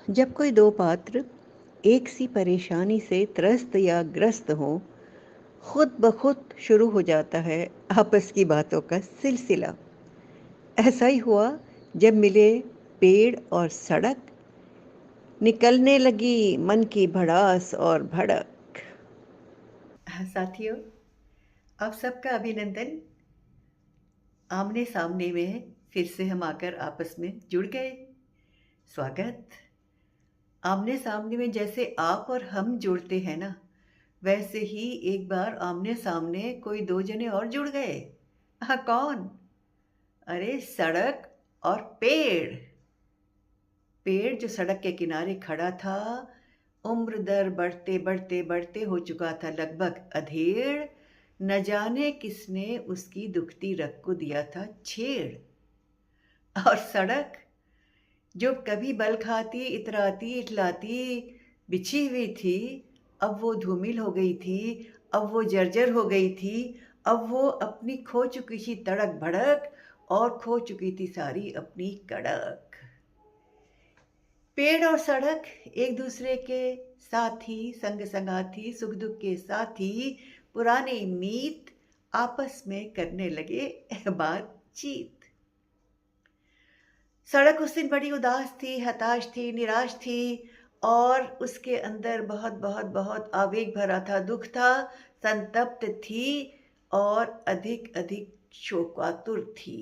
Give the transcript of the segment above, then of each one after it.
जब कोई दो पात्र एक सी परेशानी से त्रस्त या ग्रस्त हों, खुद ब खुद शुरू हो जाता है आपस की बातों का सिलसिला। ऐसा ही हुआ जब मिले पेड़ और सड़क, निकलने लगी मन की भड़ास और भड़क। साथियों, आप सबका अभिनंदन। आमने सामने में फिर से हम आकर आपस में जुड़ गए। स्वागत। आमने सामने में जैसे आप और हम जुड़ते हैं ना, वैसे ही एक बार आमने सामने कोई दो जने और जुड़ गए। हाँ, कौन? अरे, सड़क और पेड़। पेड़ जो सड़क के किनारे खड़ा था, उम्र दर बढ़ते बढ़ते बढ़ते हो चुका था लगभग अधेड़। न जाने किसने उसकी दुखती रग को दिया था छेड़। और सड़क जो कभी बल खाती, इतराती, इठलाती, बिछी हुई थी, अब वो धूमिल हो गई थी, अब वो जर्जर हो गई थी, अब वो अपनी खो चुकी थी तड़क भड़क, और खो चुकी थी सारी अपनी कड़क। पेड़ और सड़क एक दूसरे के साथी, संग संगाथी, सुख दुख के साथी, पुराने मीत आपस में करने लगे बातचीत। सड़क उस दिन बड़ी उदास थी, हताश थी, निराश थी, और उसके अंदर बहुत बहुत बहुत आवेग भरा था, दुख था, संतप्त थी, और अधिक अधिक शोकातुर थी।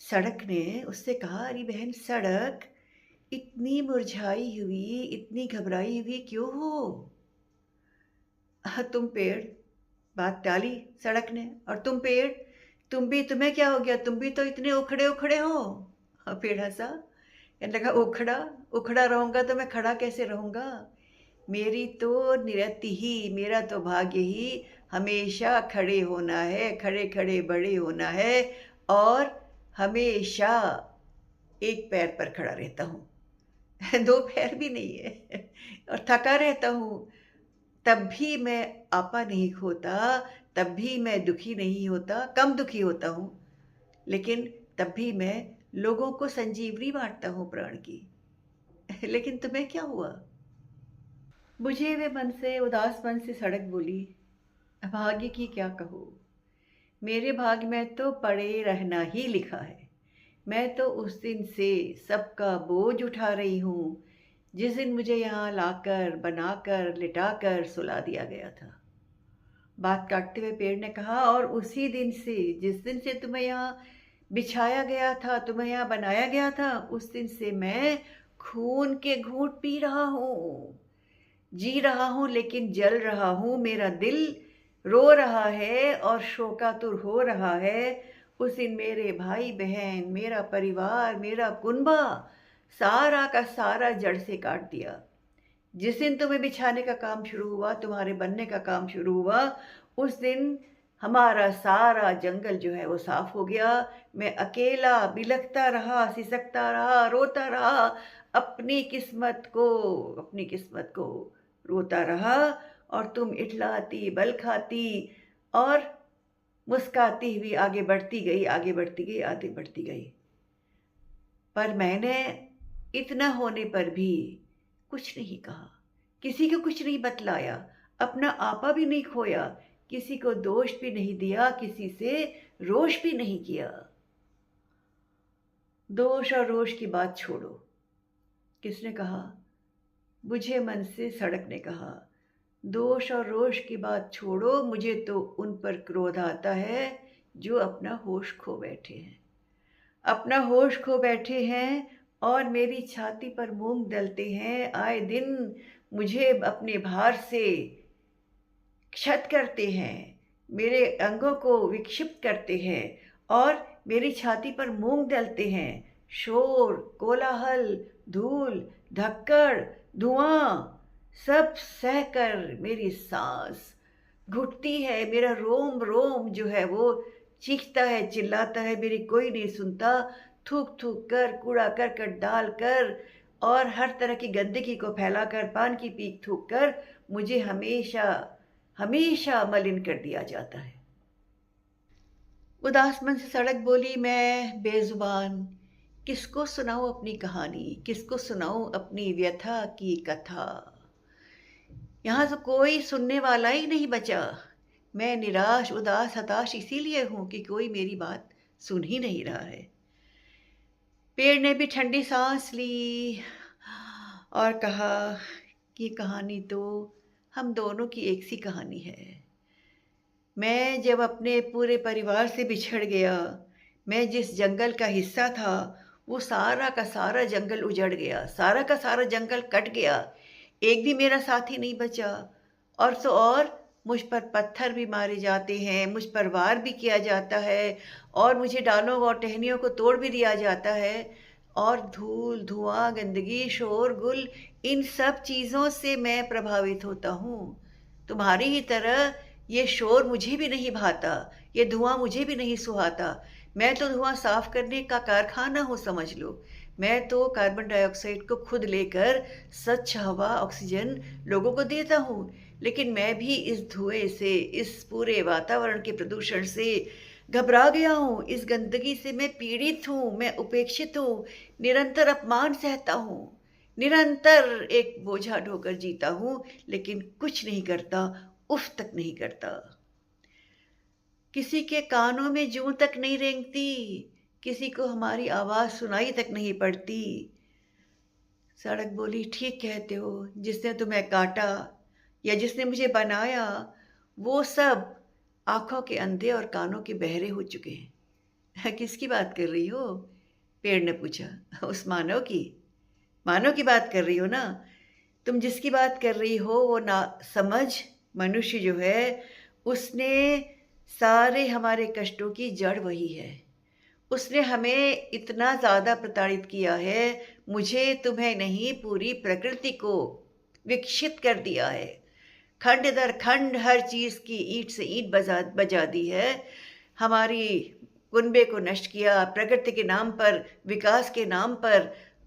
सड़क ने उससे कहा, अरे बहन सड़क, इतनी मुरझाई हुई, इतनी घबराई हुई क्यों हो? तुम पेड़, बात टाली सड़क ने। और तुम पेड़, तुम्हें क्या हो गया? तुम भी तो इतने उखड़े उखड़े हो। पेड़ हंसा, कहने लगा, उखड़ा उखड़ा रहूंगा तो मैं खड़ा कैसे रहूंगा? मेरी तो नियति ही, मेरा तो भाग्य ही हमेशा खड़े होना है, खड़े खड़े बड़े होना है, और हमेशा एक पैर पर खड़ा रहता हूँ। दो पैर भी नहीं है, और थका रहता हूँ। तब भी मैं आपा नहीं खोता, तब भी मैं दुखी नहीं होता, कम दुखी होता हूँ, लेकिन तब भी मैं लोगों को संजीवनी बांटता हूँ प्राण की। लेकिन तुम्हें क्या हुआ? बुझे हुए मन से, उदास मन से सड़क बोली, भाग्य की क्या कहूँ, मेरे भाग्य में तो पड़े रहना ही लिखा है। मैं तो उस दिन से सबका बोझ उठा रही हूँ जिस दिन मुझे यहाँ लाकर, बनाकर, लिटाकर सुला दिया गया था। बात काटते हुए पेड़ ने कहा, और उसी दिन से, जिस दिन से तुम्हें यहाँ बिछाया गया था, तुम्हें यहाँ बनाया गया था, उस दिन से मैं खून के घूंट पी रहा हूँ, जी रहा हूँ, लेकिन जल रहा हूँ। मेरा दिल रो रहा है और शोकातुर हो रहा है। उस दिन मेरे भाई बहन, मेरा परिवार, मेरा कुनबा, सारा का सारा जड़ से काट दिया। जिस दिन तुम्हें बिछाने का काम शुरू हुआ, तुम्हारे बनने का काम शुरू हुआ, उस दिन हमारा सारा जंगल जो है वो साफ हो गया। मैं अकेला बिलखता रहा, सिसकता रहा, रोता रहा, अपनी किस्मत को, अपनी किस्मत को रोता रहा, और तुम इठलाती, बल खाती, और मुस्काती हुई आगे बढ़ती गई, आगे बढ़ती गई, आगे बढ़ती गई। पर मैंने इतना होने पर भी कुछ नहीं कहा, किसी को कुछ नहीं बतलाया, अपना आपा भी नहीं खोया, किसी को दोष भी नहीं दिया, किसी से रोष भी नहीं किया। दोष और रोष की बात छोड़ो, किसने कहा? बुझे मन से सड़क ने कहा, दोष और रोष की बात छोड़ो, मुझे तो उन पर क्रोध आता है जो अपना होश खो बैठे हैं, अपना होश खो बैठे हैं, और मेरी छाती पर मूंग दलते हैं। आए दिन मुझे अपने भार से क्षत करते हैं, मेरे अंगों को विक्षिप्त करते हैं, और मेरी छाती पर मूंग दलते हैं। शोर, कोलाहल, धूल, धक्कड़, धुआं, सब सहकर मेरी सांस घुटती है, मेरा रोम रोम जो है वो चीखता है, चिल्लाता है, मेरी कोई नहीं सुनता। थूक थूक कर, कूड़ा करकट डाल कर, और हर तरह की गंदगी को फैलाकर, पान की पीक थूक कर मुझे हमेशा हमेशा मलिन कर दिया जाता है। उदास मन से सड़क बोली, मैं बेजुबान, किसको सुनाऊं अपनी कहानी, किसको सुनाऊं अपनी व्यथा की कथा। यहाँ तो कोई सुनने वाला ही नहीं बचा। मैं निराश, उदास, हताश इसीलिए हूं कि कोई मेरी बात सुन ही नहीं रहा है। पेड़ ने भी ठंडी सांस ली और कहा कि कहानी तो हम दोनों की एक सी कहानी है। मैं जब अपने पूरे परिवार से बिछड़ गया, मैं जिस जंगल का हिस्सा था, वो सारा का सारा जंगल उजड़ गया, सारा का सारा जंगल कट गया। एक भी मेरा साथी नहीं बचा। और तो और मुझ पर पत्थर भी मारे जाते हैं, मुझ पर वार भी किया जाता है और मुझे डालों और टहनियों को तोड़ भी दिया जाता है। और धूल, धुआं, गंदगी, शोर गुल, इन सब चीज़ों से मैं प्रभावित होता हूँ। तुम्हारी ही तरह ये शोर मुझे भी नहीं भाता, ये धुआं मुझे भी नहीं सुहाता। मैं तो धुआं साफ करने का कारखाना हूँ, समझ लो। मैं तो कार्बन डाइऑक्साइड को खुद लेकर स्वच्छ हवा, ऑक्सीजन लोगों को देता हूँ। लेकिन मैं भी इस धुएं से, इस पूरे वातावरण के प्रदूषण से घबरा गया हूँ। इस गंदगी से मैं पीड़ित हूँ, मैं उपेक्षित हूँ, निरंतर अपमान सहता हूँ, निरंतर एक बोझा ढोकर जीता हूँ, लेकिन कुछ नहीं करता, उफ तक नहीं करता। किसी के कानों में जूं तक नहीं रेंगती, किसी को हमारी आवाज सुनाई तक नहीं पड़ती। सड़क बोली, ठीक कहते हो, जिसने तुम्हें काटा या जिसने मुझे बनाया, वो सब आंखों के अंधे और कानों के बहरे हो चुके हैं। किसकी बात कर रही हो? पेड़ ने पूछा। उस मानव की। मानव की बात कर रही हो ना? तुम जिसकी बात कर रही हो वो ना समझ मनुष्य जो है, उसने सारे हमारे कष्टों की जड़ वही है। उसने हमें इतना ज़्यादा प्रताड़ित किया है, मुझे तुम्हें नहीं, पूरी प्रकृति को विकसित कर दिया है। खंड दर खंड हर चीज़ की ईंट से ईंट बजा दी है। हमारी कुनबे को नष्ट किया, प्रकृति के नाम पर, विकास के नाम पर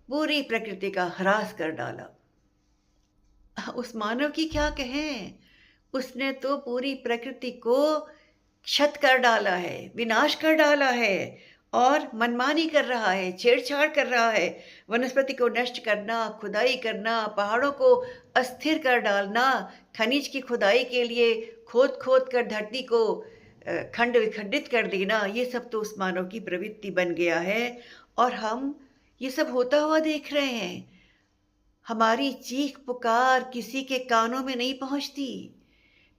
पूरी प्रकृति का ह्रास कर डाला। उस मानव की क्या कहें? उसने तो पूरी प्रकृति को क्षत कर डाला है, विनाश कर डाला है और मनमानी कर रहा है, छेड़छाड़ कर रहा है। वनस्पति को नष्ट करना, खुदाई करना, पहाड़ों को अस्थिर कर डालना, खनिज की खुदाई के लिए खोद खोद कर धरती को खंड विखंडित कर देना, ये सब तो उस मानव की प्रवृत्ति बन गया है और हम ये सब होता हुआ देख रहे हैं। हमारी चीख पुकार किसी के कानों में नहीं पहुंचती।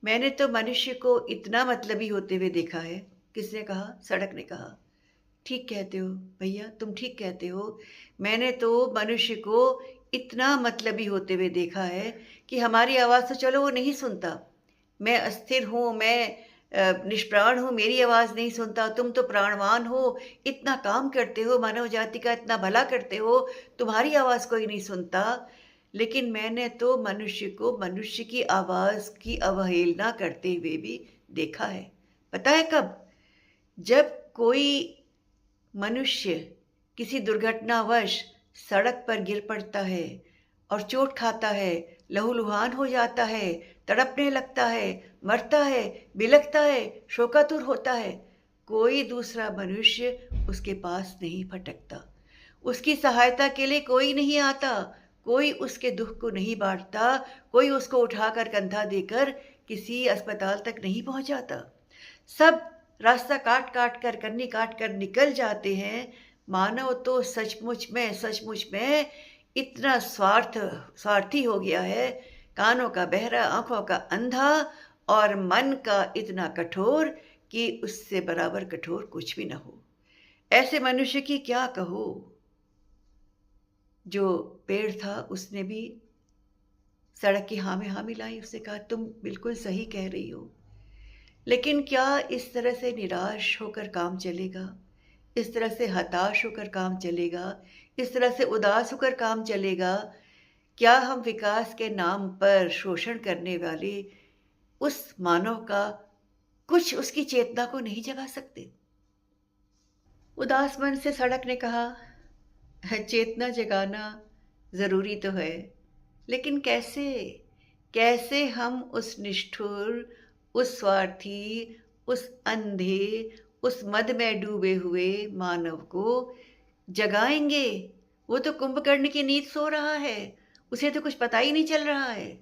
मैंने तो मनुष्य को इतना मतलबी होते हुए देखा है। किसने कहा? सड़क ने कहा। ठीक कहते हो भैया, तुम ठीक कहते हो। मैंने तो मनुष्य को इतना मतलबी होते हुए देखा है कि हमारी आवाज़ तो चलो वो नहीं सुनता। मैं अस्थिर हूँ, मैं निष्प्राण हूँ, मेरी आवाज़ नहीं सुनता। तुम तो प्राणवान हो, इतना काम करते हो, मानव जाति का इतना भला करते हो, तुम्हारी आवाज़ कोई नहीं सुनता। लेकिन मैंने तो मनुष्य को मनुष्य की आवाज़ की अवहेलना करते हुए भी देखा है। पता है कब? जब कोई मनुष्य किसी दुर्घटनावश सड़क पर गिर पड़ता है और चोट खाता है, लहूलुहान हो जाता है, तड़पने लगता है, मरता है, बिलखता है, शोकातुर होता है, कोई दूसरा मनुष्य उसके पास नहीं फटकता। उसकी सहायता के लिए कोई नहीं आता, कोई उसके दुख को नहीं बांटता, कोई उसको उठाकर कंधा देकर किसी अस्पताल तक नहीं पहुंचाता। सब रास्ता काट काट कर, कन्नी काट कर निकल जाते हैं। मानव तो सचमुच में इतना स्वार्थी हो गया है, कानों का बहरा, आंखों का अंधा और मन का इतना कठोर कि उससे बराबर कठोर कुछ भी न हो। ऐसे मनुष्य की क्या कहो? जो पेड़ था उसने भी सड़क की हाँ में हाँ मिलाई। उसने कहा, तुम बिल्कुल सही कह रही हो, लेकिन क्या इस तरह से निराश होकर काम चलेगा? इस तरह से हताश होकर काम चलेगा? इस तरह से उदास होकर काम चलेगा? क्या हम विकास के नाम पर शोषण करने वाले उस मानव का कुछ, उसकी चेतना को नहीं जगा सकते? उदास मन से सड़क ने कहा, चेतना जगाना जरूरी तो है, लेकिन कैसे? कैसे हम उस निष्ठुर, उस स्वार्थी, उस अंधे, उस मद में डूबे हुए मानव को जगाएंगे। वो तो कुंभकर्ण की नींद सो रहा है, उसे तो कुछ पता ही नहीं चल रहा है।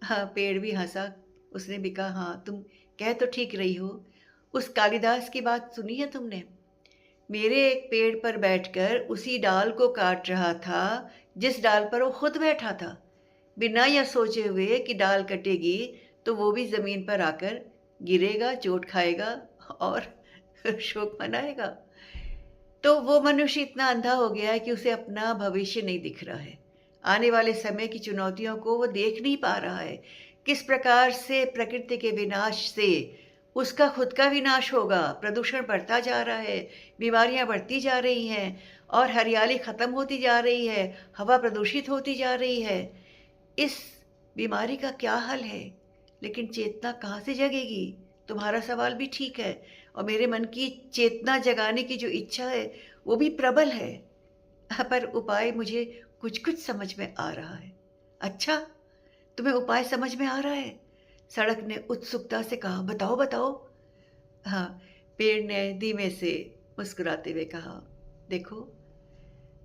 हाँ, पेड़ भी हंसा। उसने भी कहा, हाँ तुम कह तो ठीक रही हो। उस कालिदास की बात सुनी है तुमने? मेरे एक पेड़ पर बैठकर उसी डाल को काट रहा था जिस डाल पर वो खुद बैठा था, बिना यह सोचे हुए कि डाल कटेगी तो वो भी जमीन पर आकर गिरेगा, चोट खाएगा और शोक मनाएगा। तो वो मनुष्य इतना अंधा हो गया है कि उसे अपना भविष्य नहीं दिख रहा है। आने वाले समय की चुनौतियों को वो देख नहीं पा रहा है। किस प्रकार से प्रकृति के विनाश से उसका खुद का विनाश होगा। प्रदूषण बढ़ता जा रहा है, बीमारियां बढ़ती जा रही हैं और हरियाली ख़त्म होती जा रही है, हवा प्रदूषित होती जा रही है। इस बीमारी का क्या हल है? लेकिन चेतना कहाँ से जगेगी? तुम्हारा सवाल भी ठीक है और मेरे मन की चेतना जगाने की जो इच्छा है वो भी प्रबल है। पर उपाय मुझे कुछ कुछ समझ में आ रहा है। अच्छा, तुम्हें उपाय समझ में आ रहा है? सड़क ने उत्सुकता से कहा, बताओ बताओ। हाँ, पेड़ ने धीमे से मुस्कुराते हुए कहा, देखो,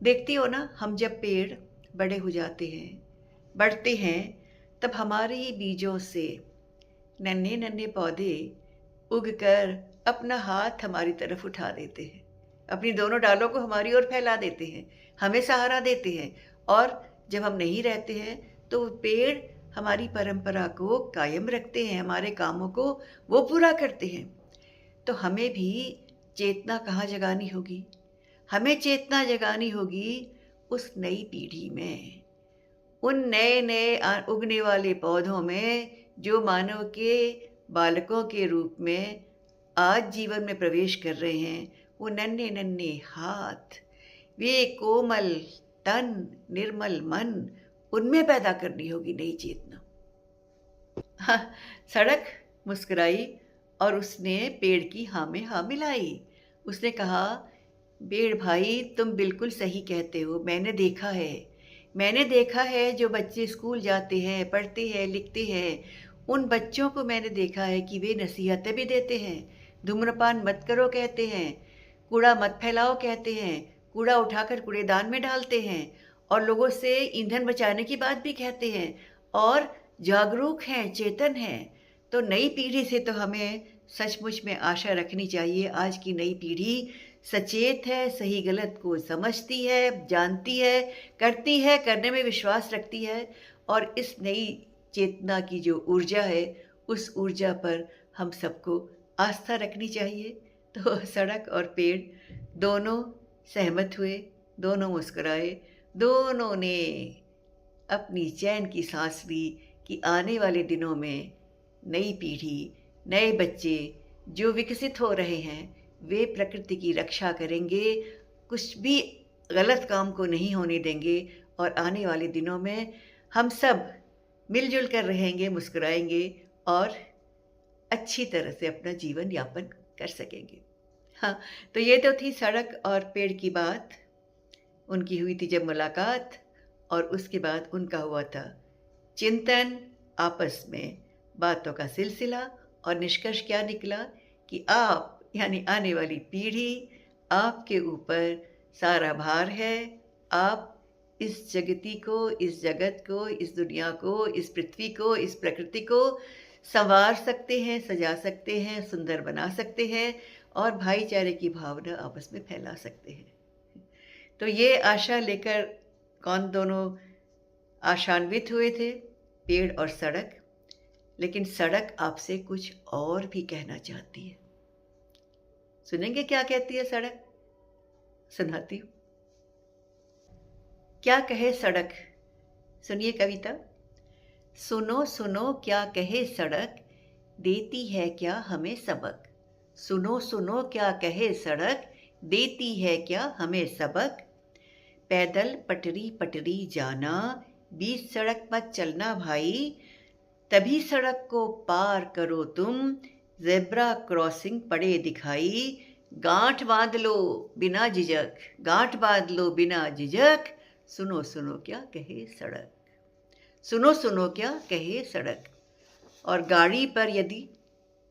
देखती हो ना, हम जब पेड़ बड़े हो जाते हैं, बढ़ते हैं, तब हमारे ही बीजों से नन्हे नन्हे पौधे उगकर अपना हाथ हमारी तरफ उठा देते हैं, अपनी दोनों डालों को हमारी ओर फैला देते हैं, हमें सहारा देते हैं। और जब हम नहीं रहते हैं तो पेड़ हमारी परंपरा को कायम रखते हैं, हमारे कामों को वो पूरा करते हैं। तो हमें भी चेतना कहाँ जगानी होगी? हमें चेतना जगानी होगी उस नई पीढ़ी में, उन नए नए उगने वाले पौधों में जो मानव के बालकों के रूप में आज जीवन में प्रवेश कर रहे हैं। वो नन्हे नन्हे हाथ, वे कोमल तन, निर्मल मन, उनमें पैदा करनी होगी नई चेतना। हाँ, सड़क मुस्कुराई और उसने पेड़ की हाँ में हाँ मिलाई। उसने कहा, पेड़ भाई तुम बिल्कुल सही कहते हो। मैंने देखा है जो बच्चे स्कूल जाते हैं, पढ़ते हैं, लिखते हैं, उन बच्चों को मैंने देखा है कि वे नसीहतें भी देते हैं। धूम्रपान मत करो कहते हैं, कूड़ा मत फैलाओ कहते हैं, कूड़ा उठाकर कूड़ेदान में डालते हैं और लोगों से ईंधन बचाने की बात भी कहते हैं और जागरूक हैं, चेतन हैं। तो नई पीढ़ी से तो हमें सचमुच में आशा रखनी चाहिए। आज की नई पीढ़ी सचेत है, सही गलत को समझती है, जानती है, करती है, करने में विश्वास रखती है और इस नई चेतना की जो ऊर्जा है, उस ऊर्जा पर हम सबको आस्था रखनी चाहिए। तो सड़क और पेड़ दोनों सहमत हुए, दोनों मुस्कुराए, दोनों ने अपनी चैन की सांस ली कि आने वाले दिनों में नई पीढ़ी, नए बच्चे जो विकसित हो रहे हैं, वे प्रकृति की रक्षा करेंगे, कुछ भी गलत काम को नहीं होने देंगे और आने वाले दिनों में हम सब मिलजुल कर रहेंगे, मुस्कुराएंगे और अच्छी तरह से अपना जीवन यापन कर सकेंगे। हाँ, तो ये तो थी सड़क और पेड़ की बात। उनकी हुई थी जब मुलाकात और उसके बाद उनका हुआ था चिंतन, आपस में बातों का सिलसिला और निष्कर्ष क्या निकला कि आप यानी आने वाली पीढ़ी, आपके ऊपर सारा भार है। आप इस जगती को, इस जगत को, इस दुनिया को, इस पृथ्वी को, इस प्रकृति को संवार सकते हैं, सजा सकते हैं, सुंदर बना सकते हैं और भाईचारे की भावना आपस में फैला सकते हैं। तो ये आशा लेकर कौन दोनों आशान्वित हुए थे? पेड़ और सड़क। लेकिन सड़क आपसे कुछ और भी कहना चाहती है। सुनेंगे क्या कहती है सड़क? सुनाती हूँ। क्या कहे सड़क? सुनिए कविता। सुनो सुनो क्या कहे सड़क, देती है क्या हमें सबक। सुनो सुनो क्या कहे सड़क, देती है क्या हमें सबक। पैदल पटरी पटरी जाना, बीच सड़क मत चलना भाई, तभी सड़क को पार करो तुम, ज़ेब्रा क्रॉसिंग पड़े दिखाई। गांठ बांध लो बिना झिझक, गांठ बांध लो बिना झिझक, सुनो सुनो क्या कहे सड़क। सुनो सुनो क्या कहे सड़क। और गाड़ी पर यदि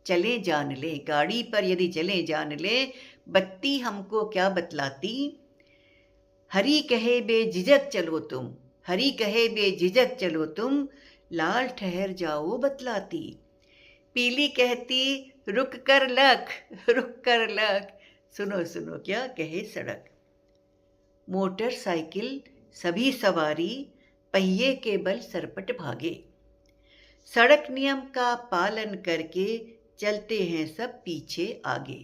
चले जान ले, गाड़ी पर यदि चले जान ले, बत्ती हमको क्या बतलाती। हरी कहे बेझिझक चलो तुम, हरी कहे बेझिझक चलो तुम, लाल ठहर जाओ बतलाती। पीली कहती रुक कर लख, रुक कर लख, सुनो सुनो क्या कहे सड़क। मोटरसाइकिल सभी सवारी पहिए के बल सरपट भागे, सड़क नियम का पालन करके चलते हैं सब पीछे आगे।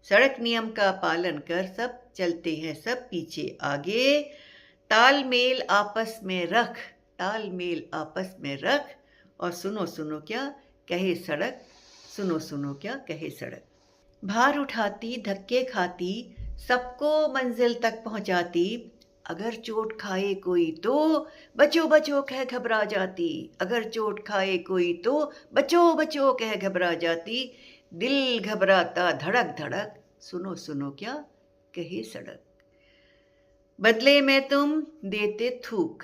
सड़क नियम का पालन कर सब चलते हैं सब पीछे आगे। तालमेल आपस में रख, तालमेल आपस में रख, और सुनो सुनो क्या कहे सड़क, सुनो सुनो क्या कहे सड़क। भार उठाती धक्के खाती सबको मंजिल तक पहुंचाती, अगर चोट खाए कोई तो बचो बचो कह घबरा जाती, अगर चोट खाए कोई तो बचो बचो कह घबरा जाती। दिल घबराता धड़क धड़क, सुनो सुनो क्या कहे सड़क। बदले में तुम देते थूक,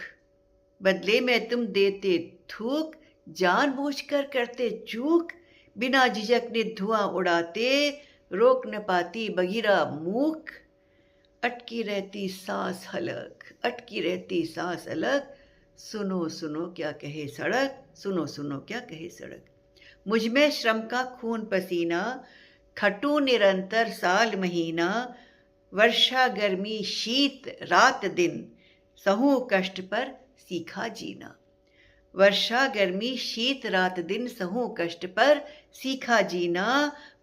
बदले में तुम देते थूक, जानबूझकर करते चूक, बिना झिझक ने धुआं उड़ाते, रोक न पाती बगीरा मूक। अटकी रहती सांस हलक, अटकी रहती सांस अलग, सुनो सुनो क्या कहे सड़क, सुनो सुनो क्या कहे सड़क। मुझ में श्रम का खून पसीना, खटू निरंतर साल महीना, वर्षा गर्मी शीत रात दिन, सहूं कष्ट पर सीखा जीना। वर्षा गर्मी शीत रात दिन सहूं कष्ट पर सीखा जीना,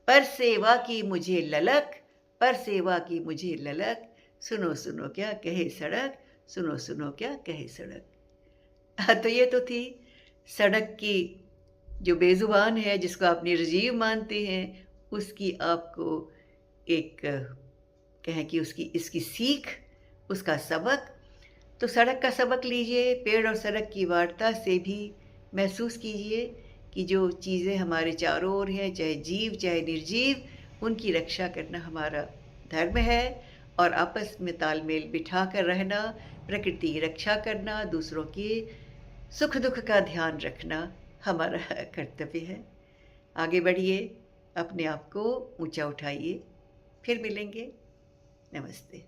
पर सेवा की मुझे ललक, पर सेवा की मुझे ललक, सुनो सुनो क्या कहे सड़क, सुनो सुनो क्या कहे सड़क। तो ये तो थी सड़क की जो बेजुबान है, जिसको आप निर्जीव मानते हैं, उसकी आपको एक कहें कि उसकी इसकी सीख, उसका सबक। तो सड़क का सबक लीजिए, पेड़ और सड़क की वार्ता से भी महसूस कीजिए कि जो चीज़ें हमारे चारों ओर हैं, चाहे जीव चाहे निर्जीव, उनकी रक्षा करना हमारा धर्म है, और आपस में तालमेल बिठा कर रहना, प्रकृति की रक्षा करना, दूसरों के सुख दुख का ध्यान रखना हमारा कर्तव्य है। आगे बढ़िए, अपने आप को ऊंचा उठाइए। फिर मिलेंगे। नमस्ते।